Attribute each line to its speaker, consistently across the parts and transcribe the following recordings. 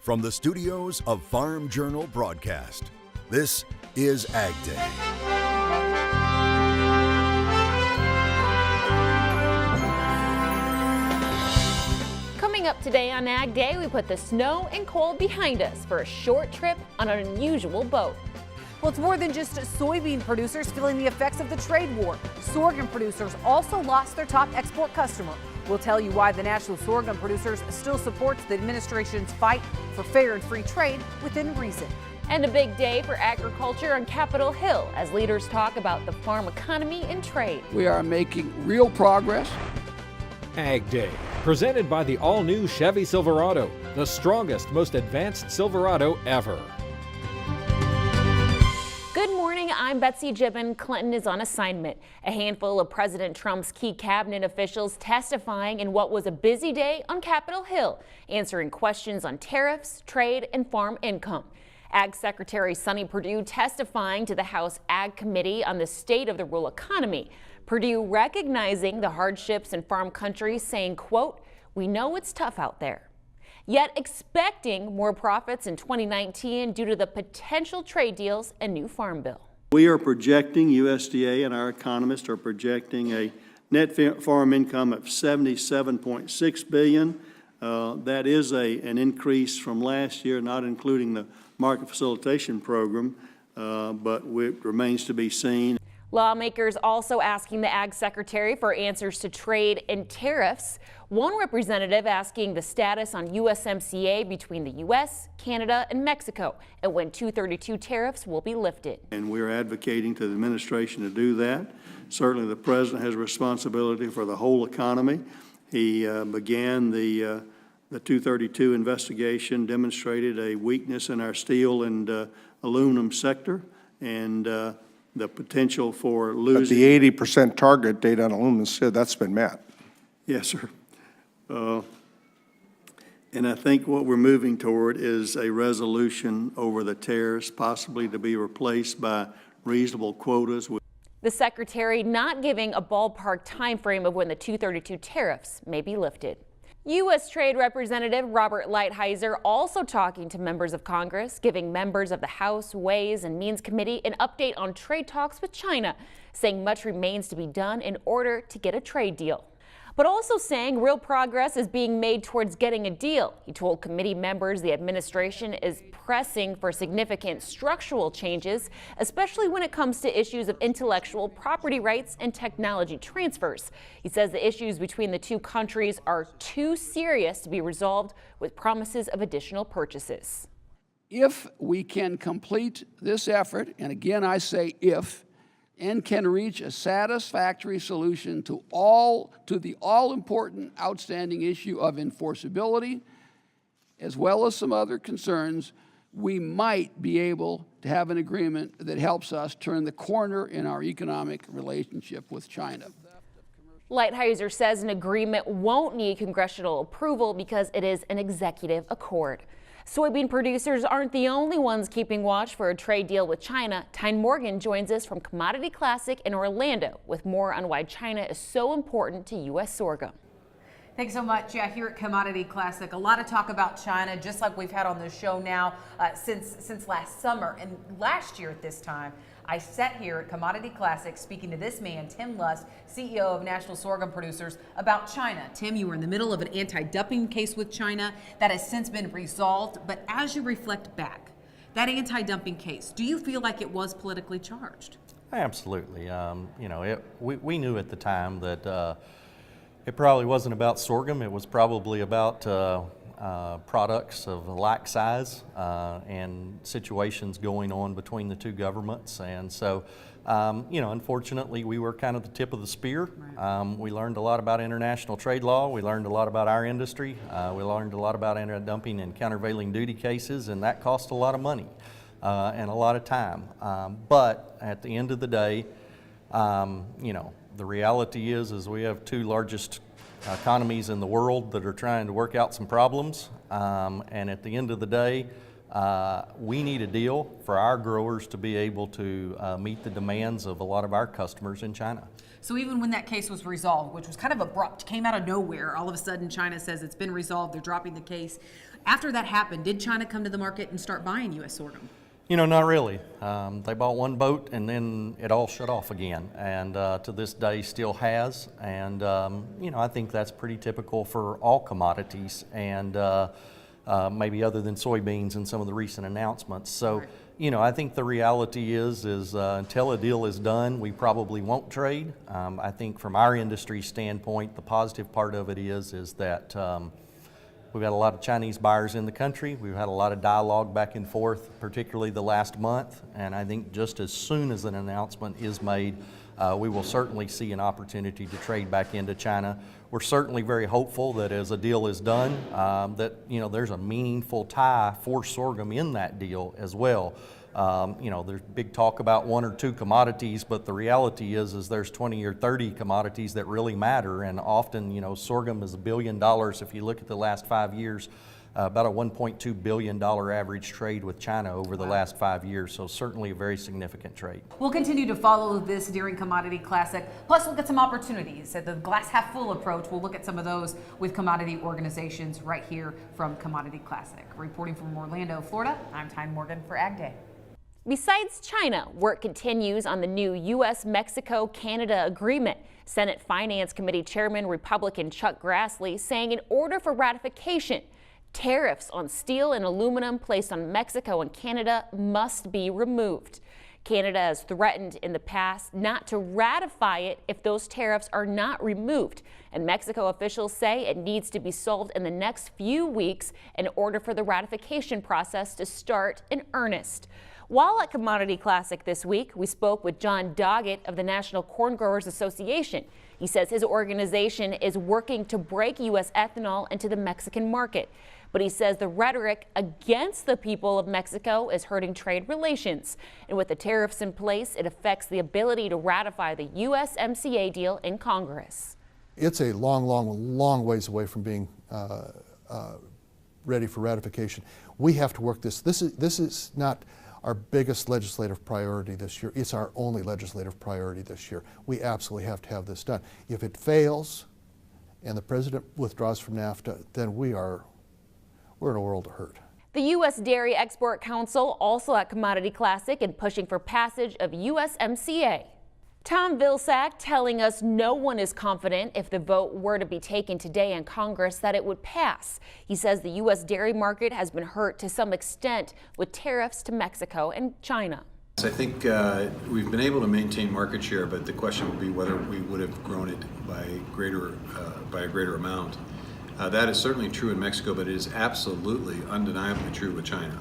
Speaker 1: From the studios of Farm Journal Broadcast, this is AgDay.
Speaker 2: Coming up today on AgDay, we put the snow and cold behind us for a short trip on an unusual boat.
Speaker 3: Well, it's more than just soybean producers feeling the effects of the trade war. Sorghum producers also lost their top export customer. We'll tell you why the National Sorghum Producers still supports the administration's fight for fair and free trade within reason.
Speaker 2: And a big day for agriculture on Capitol Hill as leaders talk about the farm economy and trade.
Speaker 4: We are making real progress.
Speaker 5: AgDay, presented by the all-new Chevy Silverado, the strongest, most advanced Silverado ever.
Speaker 2: Good morning, I'm Betsy Gibbon. Clinton is on assignment. A handful of President Trump's key cabinet officials testifying in what was a busy day on Capitol Hill, answering questions on tariffs, trade, and farm income. Ag Secretary Sonny Perdue testifying to the House Ag Committee on the state of the rural economy. Perdue recognizing the hardships in farm country, saying, quote, "We know it's tough out there," yet expecting more profits in 2019 due to the potential trade deals and new farm bill.
Speaker 6: We are projecting, USDA and our economists are projecting a net farm income of $77.6 billion. That is an increase from last year, not including the market facilitation program, but it remains to be seen.
Speaker 2: Lawmakers also asking the Ag Secretary for answers to trade and tariffs. One representative asking the status on USMCA between the U.S., Canada, and Mexico, and when 232 tariffs will be lifted. And
Speaker 6: we're advocating to the administration to do that. Certainly the president has responsibility for the whole economy. He began the 232 investigation, demonstrated a weakness in our steel and aluminum sector, and the potential for losing.
Speaker 7: But the 80% target date on aluminum said that's been met.
Speaker 6: Yes, sir. And I think what we're moving toward is a resolution over the tariffs, possibly to be replaced by reasonable quotas.
Speaker 2: The secretary not giving a ballpark time frame of when the 232 tariffs may be lifted. U.S. Trade Representative Robert Lighthizer also talking to members of Congress, giving members of the House Ways and Means Committee an update on trade talks with China, saying much remains to be done in order to get a trade deal. But also saying real progress is being made towards getting a deal. He told committee members the administration is pressing for significant structural changes, especially when it comes to issues of intellectual property rights and technology transfers. He says the issues between the two countries are too serious to be resolved with promises of additional purchases.
Speaker 4: If we can complete this effort, and again I say if, and can reach a satisfactory solution to the all-important outstanding issue of enforceability, as well as some other concerns, we might be able to have an agreement that helps us turn the corner in our economic relationship with China.
Speaker 2: Lighthizer says an agreement won't need congressional approval because it is an executive accord. Soybean producers aren't the only ones keeping watch for a trade deal with China. Tyne Morgan joins us from Commodity Classic in Orlando with more on why China is so important to U.S. sorghum.
Speaker 3: Thanks so much. Yeah, here at Commodity Classic, a lot of talk about China, just like we've had on the show now since last summer. And last year at this time, I sat here at Commodity Classic speaking to this man, Tim Lust, CEO of National Sorghum Producers, about China. Tim, you were in the middle of an anti-dumping case with China that has since been resolved. But as you reflect back, that anti-dumping case, do you feel like it was politically charged?
Speaker 8: Absolutely. We knew at the time that it probably wasn't about sorghum. It was probably about products of like size and situations going on between the two governments. And so, unfortunately, we were kind of the tip of the spear. We learned a lot about international trade law. We learned a lot about our industry. We learned a lot about anti-dumping and countervailing duty cases, and that cost a lot of money and a lot of time. But at the end of the day, the reality is we have two largest economies in the world that are trying to work out some problems, and at the end of the day, we need a deal for our growers to be able to meet the demands of a lot of our customers in China.
Speaker 3: So even when that case was resolved, which was kind of abrupt, came out of nowhere, all of a sudden China says it's been resolved, they're dropping the case. After that happened, did China come to the market and start buying U.S. sorghum?
Speaker 8: You know, not really. They bought one boat and then it all shut off again, and to this day still has. And you know, I think that's pretty typical for all commodities, and maybe other than soybeans and some of the recent announcements. So, you know, I think the reality is until a deal is done, we probably won't trade. I think from our industry standpoint, the positive part of it is that we've got a lot of Chinese buyers in the country. We've had a lot of dialogue back and forth, particularly the last month. And I think just as soon as an announcement is made, we will certainly see an opportunity to trade back into China. We're certainly very hopeful that as a deal is done, that, you know, there's a meaningful tie for sorghum in that deal as well. You know, there's big talk about one or two commodities, but the reality is there's 20 or 30 commodities that really matter, and often, you know, sorghum is $1 billion. If you look at the last 5 years, about a $1.2 billion average trade with China over the last 5 years, so certainly a very significant trade.
Speaker 3: We'll continue to follow this during Commodity Classic, plus look at some opportunities. At the glass half full approach, we'll look at some of those with commodity organizations right here from Commodity Classic. Reporting from Orlando, Florida, I'm Tyne Morgan for AgDay.
Speaker 2: Besides China, work continues on the new U.S.-Mexico-Canada agreement. Senate Finance Committee Chairman Republican Chuck Grassley saying in order for ratification, tariffs on steel and aluminum placed on Mexico and Canada must be removed. Canada has threatened in the past not to ratify it if those tariffs are not removed. And Mexico officials say it needs to be solved in the next few weeks in order for the ratification process to start in earnest. While at Commodity Classic this week, we spoke with John Doggett of the National Corn Growers Association. He says his organization is working to break U.S. ethanol into the Mexican market. But he says the rhetoric against the people of Mexico is hurting trade relations. And with the tariffs in place, it affects the ability to ratify the USMCA deal in Congress.
Speaker 9: It's a long ways away from being ready for ratification. We have to work this. This is not our biggest legislative priority this year. It's our only legislative priority this year. We absolutely have to have this done. If it fails and the president withdraws from NAFTA, then we're in a world of hurt.
Speaker 2: The U.S. Dairy Export Council also at Commodity Classic and pushing for passage of USMCA. Tom Vilsack telling us no one is confident if the vote were to be taken today in Congress that it would pass. He says the U.S. dairy market has been hurt to some extent with tariffs to Mexico and China.
Speaker 10: I think we've been able to maintain market share, but the question would be whether we would have grown it by a greater amount. That is certainly true in Mexico, but it is absolutely undeniably true with China.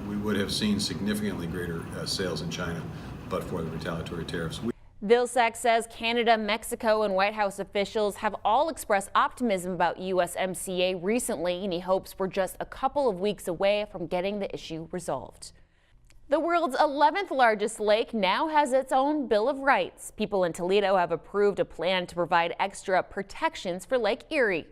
Speaker 10: We would have seen significantly greater sales in China, but for the retaliatory tariffs.
Speaker 2: Vilsack says Canada, Mexico, and White House officials have all expressed optimism about USMCA recently, and he hopes we're just a couple of weeks away from getting the issue resolved. The world's 11th largest lake now has its own Bill of Rights. People in Toledo have approved a plan to provide extra protections for Lake Erie.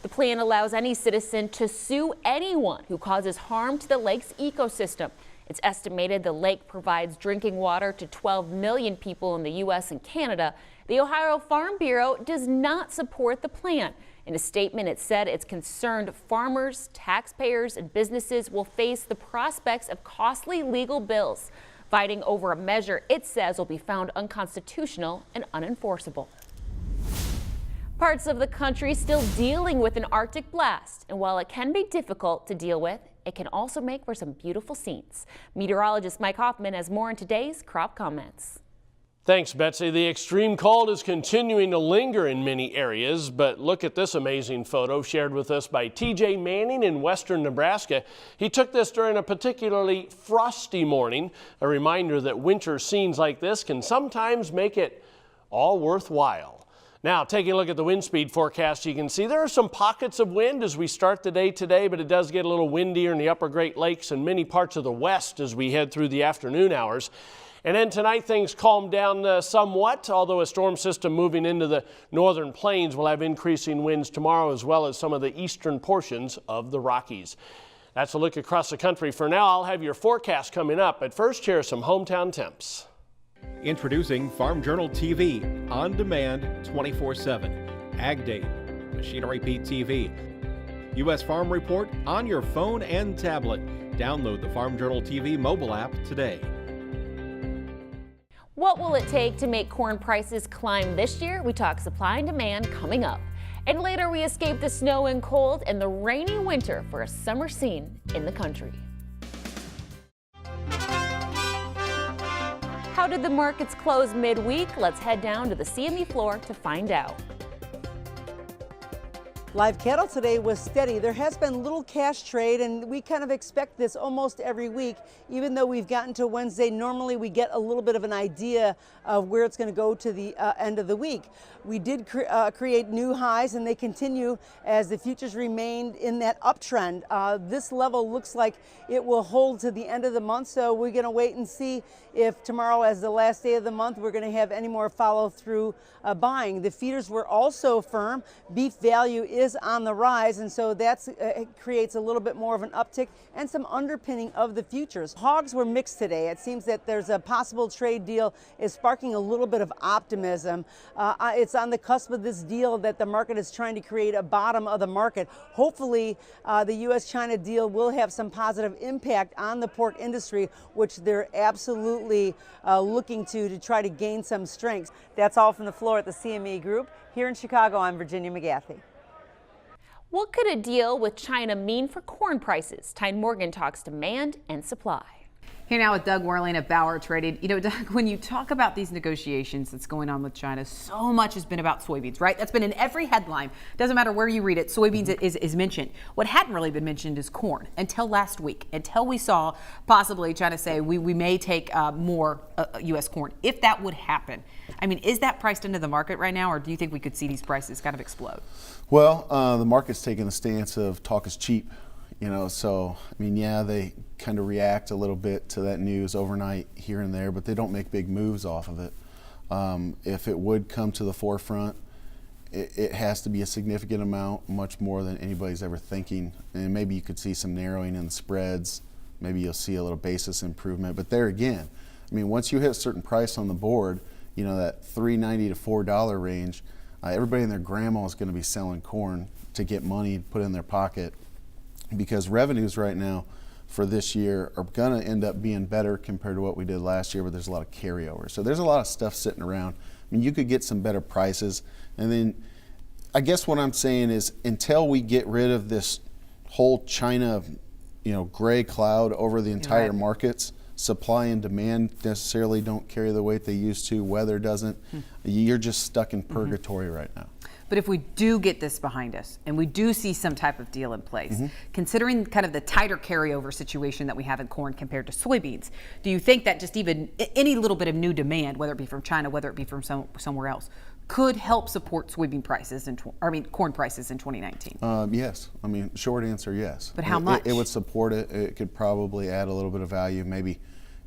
Speaker 2: The plan allows any citizen to sue anyone who causes harm to the lake's ecosystem. It's estimated the lake provides drinking water to 12 million people in the U.S. and Canada. The Ohio Farm Bureau does not support the plan. In a statement, it said it's concerned farmers, taxpayers, and businesses will face the prospects of costly legal bills, fighting over a measure it says will be found unconstitutional and unenforceable. Parts of the country still dealing with an Arctic blast, and while it can be difficult to deal with, it can also make for some beautiful scenes. Meteorologist Mike Hoffman has more in today's Crop Comments.
Speaker 11: Thanks, Betsy. The extreme cold is continuing to linger in many areas, but look at this amazing photo shared with us by TJ Manning in western Nebraska. He took this during a particularly frosty morning, a reminder that winter scenes like this can sometimes make it all worthwhile. Now, taking a look at the wind speed forecast, you can see there are some pockets of wind as we start the day today, but it does get a little windier in the upper Great Lakes and many parts of the west as we head through the afternoon hours. And then tonight things calm down somewhat, although a storm system moving into the northern plains will have increasing winds tomorrow, as well as some of the eastern portions of the Rockies. That's a look across the country. For now, I'll have your forecast coming up, but first here are some hometown temps.
Speaker 5: Introducing Farm Journal TV, on demand 24/7. AgDay, Machinery Pete TV. U.S. Farm Report on your phone and tablet. Download the Farm Journal TV mobile app today.
Speaker 2: What will it take to make corn prices climb this year? We talk supply and demand coming up. And later we escape the snow and cold and the rainy winter for a summer scene in the country. How did the markets close midweek? Let's head down to the CME floor to find out.
Speaker 12: Live cattle today was steady. There has been little cash trade, and we kind of expect this almost every week. Even though we've gotten to Wednesday, normally we get a little bit of an idea of where it's going to go to the end of the week. We did create new highs, and they continue as the futures remained in that uptrend. This level looks like it will hold to the end of the month, so we're going to wait and see if tomorrow, as the last day of the month, we're going to have any more follow-through buying. The feeders were also firm. Beef value is on the rise, and so that creates a little bit more of an uptick and some underpinning of the futures. Hogs were mixed today. It seems that there's a possible trade deal is sparking a little bit of optimism. It's on the cusp of this deal that the market is trying to create a bottom of the market. Hopefully, the U.S.-China deal will have some positive impact on the pork industry, which they're absolutely looking to try to gain some strength. That's all from the floor at the CME Group. Here in Chicago, I'm Virginia McGathy.
Speaker 2: What could a deal with China mean for corn prices? Tyne Morgan talks demand and supply.
Speaker 3: Here now with Doug Worling of Bauer Trading. You know, Doug, when you talk about these negotiations that's going on with China, so much has been about soybeans, right? That's been in every headline. Doesn't matter where you read it, soybeans is mentioned. What hadn't really been mentioned is corn until last week, until we saw possibly China say we may take more U.S. corn. If that would happen, I mean, is that priced into the market right now, or do you think we could see these prices kind of explode?
Speaker 13: Well, the market's taking the stance of talk is cheap. You know, so, I mean, yeah, they kind of react a little bit to that news overnight here and there, but they don't make big moves off of it. If it would come to the forefront, it has to be a significant amount, much more than anybody's ever thinking. And maybe you could see some narrowing in the spreads. Maybe you'll see a little basis improvement. But there again, I mean, once you hit a certain price on the board, you know, that $3.90 to $4 range, everybody and their grandma is going to be selling corn to get money put in their pocket, because revenues right now for this year are going to end up being better compared to what we did last year, but there's a lot of carryover. So there's a lot of stuff sitting around. I mean, you could get some better prices. And then I guess what I'm saying is, until we get rid of this whole China, you know, gray cloud over the entire markets, supply and demand necessarily don't carry the weight they used to, weather doesn't. You're just stuck in purgatory right now.
Speaker 3: But if we do get this behind us and we do see some type of deal in place, considering kind of the tighter carryover situation that we have in corn compared to soybeans, do you think that just even any little bit of new demand, whether it be from China, whether it be from somewhere else, could help support soybean prices corn prices in 2019?
Speaker 13: Yes. I mean, short answer, yes.
Speaker 3: But how much?
Speaker 13: It would support it. It could probably add a little bit of value, maybe,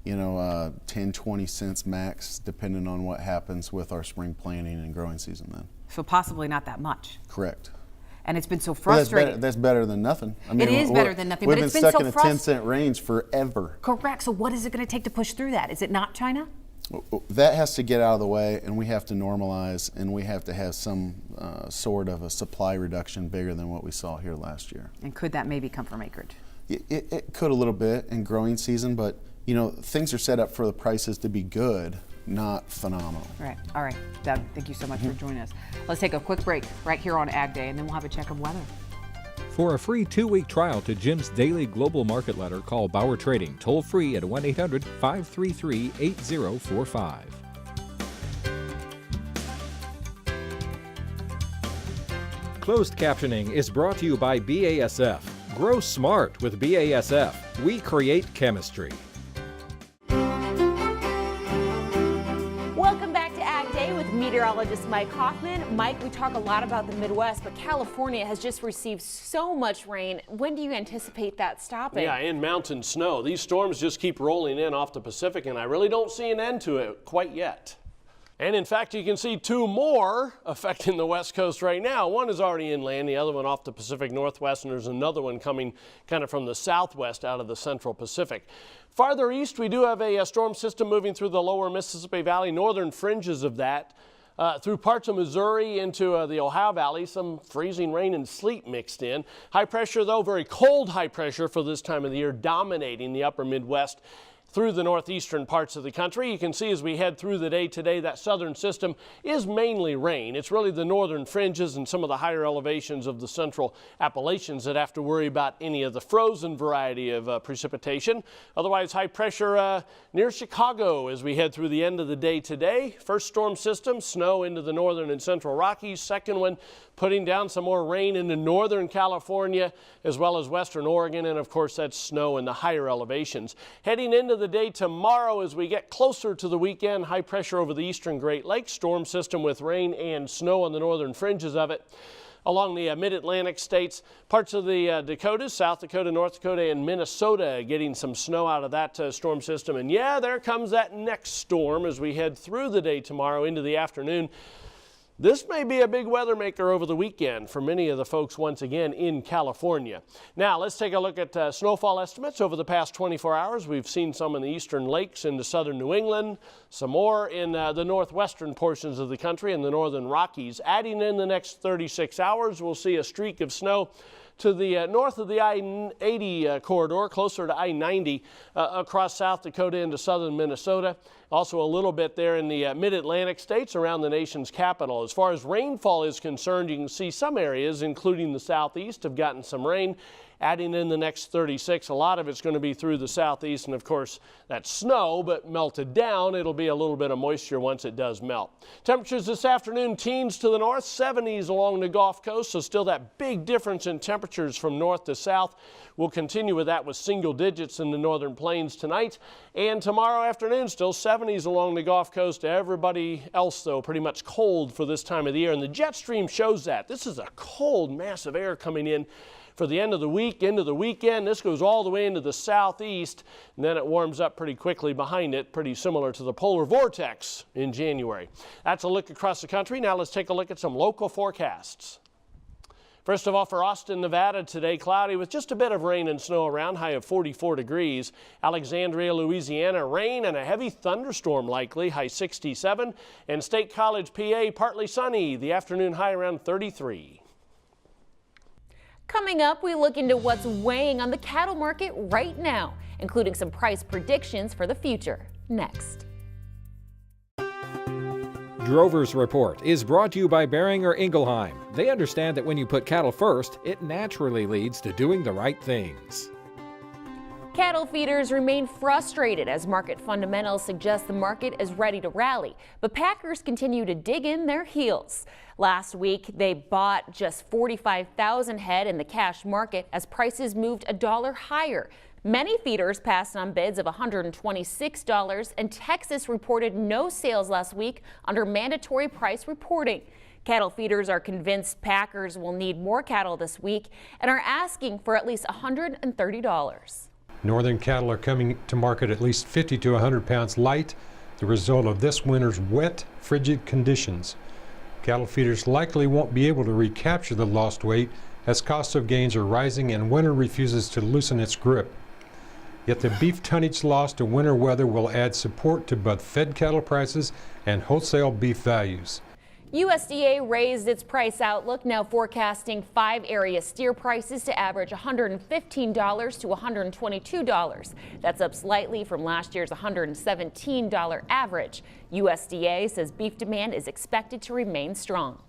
Speaker 13: you know, 10, 20 cents max, depending on what happens with our spring planting and growing season then.
Speaker 3: So possibly not that much.
Speaker 13: Correct.
Speaker 3: And it's been so frustrating.
Speaker 13: Well, that's better than nothing. I mean,
Speaker 3: it is better than nothing, but it's been so frustrating.
Speaker 13: We've been stuck in a 10-cent range forever.
Speaker 3: Correct. So what is it going to take to push through that? Is it not China?
Speaker 13: That has to get out of the way, and we have to normalize, and we have to have some sort of a supply reduction bigger than what we saw here last year.
Speaker 3: And could that maybe come from acreage?
Speaker 13: It could a little bit in growing season, but you know, things are set up for the prices to be good, not phenomenal.
Speaker 3: Right. All right. Doug, thank you so much for joining us. Let's take a quick break right here on Ag Day, and then we'll have a check of weather.
Speaker 5: For a free 2-week trial to Jim's daily global market letter, call Bauer Trading toll free at 1-800-533-8045. Closed captioning is brought to you by BASF. Grow smart with BASF. We create chemistry.
Speaker 2: Welcome back to Ag Day with meteorologist Mike Hoffman. Mike, we talk a lot about the Midwest, but California has just received so much rain. When do you anticipate that stopping?
Speaker 11: Yeah, in mountain snow. These storms just keep rolling in off the Pacific, and I really don't see an end to it quite yet. And in fact, you can see two more affecting the West Coast right now. One is already inland, the other one off the Pacific Northwest, and there's another one coming kind of from the southwest out of the Central Pacific. Farther east, we do have a storm system moving through the lower Mississippi Valley, northern fringes of that. through parts of Missouri into the Ohio Valley, some freezing rain and sleet mixed in. High pressure, though, very cold high pressure for this time of the year, dominating the upper Midwest through the northeastern parts of the country. You can see as we head through the day today, that southern system is mainly rain. It's really the northern fringes and some of the higher elevations of the central Appalachians that have to worry about any of the frozen variety of precipitation. Otherwise, high pressure near Chicago as we head through the end of the day today. First storm system, snow into the northern and central Rockies. Second one, putting down some more rain into northern California as well as western Oregon, and of course that's snow in the higher elevations. Heading into the day tomorrow as we get closer to the weekend, high pressure over the eastern Great Lakes, storm system with rain and snow on the northern fringes of it. Along the mid-Atlantic states, parts of the Dakotas, South Dakota, North Dakota, and Minnesota getting some snow out of that storm system. And yeah, there comes that next storm as we head through the day tomorrow into the afternoon. This may be a big weather maker over the weekend for many of the folks once again in California. Now let's take a look at snowfall estimates over the past 24 hours. We've seen some in the eastern lakes into southern New England, some more in the northwestern portions of the country and the northern Rockies. Adding in the next 36 hours, we'll see a streak of snow to the north of the I-80 corridor, closer to I-90 across South Dakota into southern Minnesota. Also a little bit there in the mid-Atlantic states around the nation's capital. As far as rainfall is concerned, you can see some areas, including the southeast, have gotten some rain. Adding in the next 36, a lot of it's going to be through the southeast, and of course that's snow, but melted down. It'll be a little bit of moisture once it does melt. Temperatures this afternoon, teens to the north, 70s along the Gulf Coast, so still that big difference in temperatures from north to south. We'll continue with that with single digits in the northern plains tonight, and tomorrow afternoon still 70s along the Gulf Coast. Everybody else, though, pretty much cold for this time of the year, and the jet stream shows that. This is a cold mass of air coming in for the end of the week, into the weekend. This goes all the way into the southeast, and then it warms up pretty quickly behind it, pretty similar to the polar vortex in January. That's a look across the country. Now let's take a look at some local forecasts. First of all, for Austin, Nevada today, cloudy with just a bit of rain and snow around, high of 44 degrees. Alexandria, Louisiana, rain and a heavy thunderstorm likely, high 67. And State College, PA, partly sunny, the afternoon high around 33.
Speaker 2: Coming up, we look into what's weighing on the cattle market right now, including some price predictions for the future. Next.
Speaker 5: Drover's Report is brought to you by Beringer Ingelheim. They understand that when you put cattle first, it naturally leads to doing the right things.
Speaker 2: Cattle feeders remain frustrated as market fundamentals suggest the market is ready to rally, but packers continue to dig in their heels. Last week, they bought just 45,000 head in the cash market as prices moved $1 higher. Many feeders passed on bids of $126, and Texas reported no sales last week under mandatory price reporting. Cattle feeders are convinced packers will need more cattle this week and are asking for at least $130.
Speaker 14: Northern cattle are coming to market at least 50 to 100 pounds light, the result of this winter's wet, frigid conditions. Cattle feeders likely won't be able to recapture the lost weight as cost of gains are rising and winter refuses to loosen its grip. Yet the beef tonnage lost to winter weather will add support to both fed cattle prices and wholesale beef values.
Speaker 2: USDA raised its price outlook, now forecasting 5 area steer prices to average $115 to $122. That's up slightly from last year's $117 average. USDA says beef demand is expected to remain strong.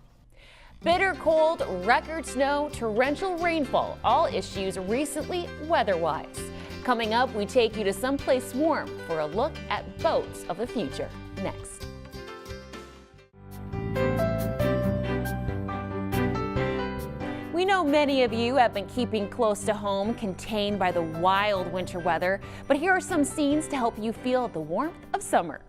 Speaker 2: Bitter cold, record snow, torrential rainfall, all issues recently weather-wise. Coming up, we take you to someplace warm for a look at boats of the future. Next. We know many of you have been keeping close to home, contained by the wild winter weather, but here are some scenes to help you feel the warmth of summer.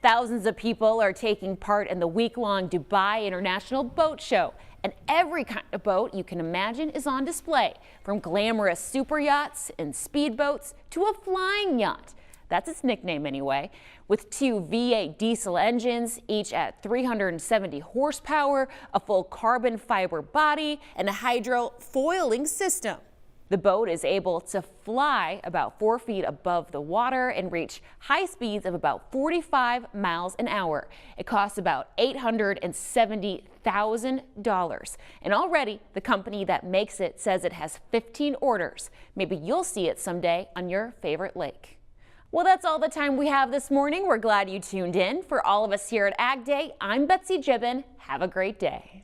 Speaker 2: Thousands of people are taking part in the week-long Dubai International Boat Show, and every kind of boat you can imagine is on display, from glamorous super yachts and speedboats to a flying yacht. That's its nickname anyway, with 2 V8 diesel engines, each at 370 horsepower, a full carbon fiber body, and a hydrofoiling system. The boat is able to fly about 4 feet above the water and reach high speeds of about 45 miles an hour. It costs about $870,000. And already the company that makes it says it has 15 orders. Maybe you'll see it someday on your favorite lake. Well, that's all the time we have this morning. We're glad you tuned in. For all of us here at AgDay, I'm Betsy Gibbon. Have a great day.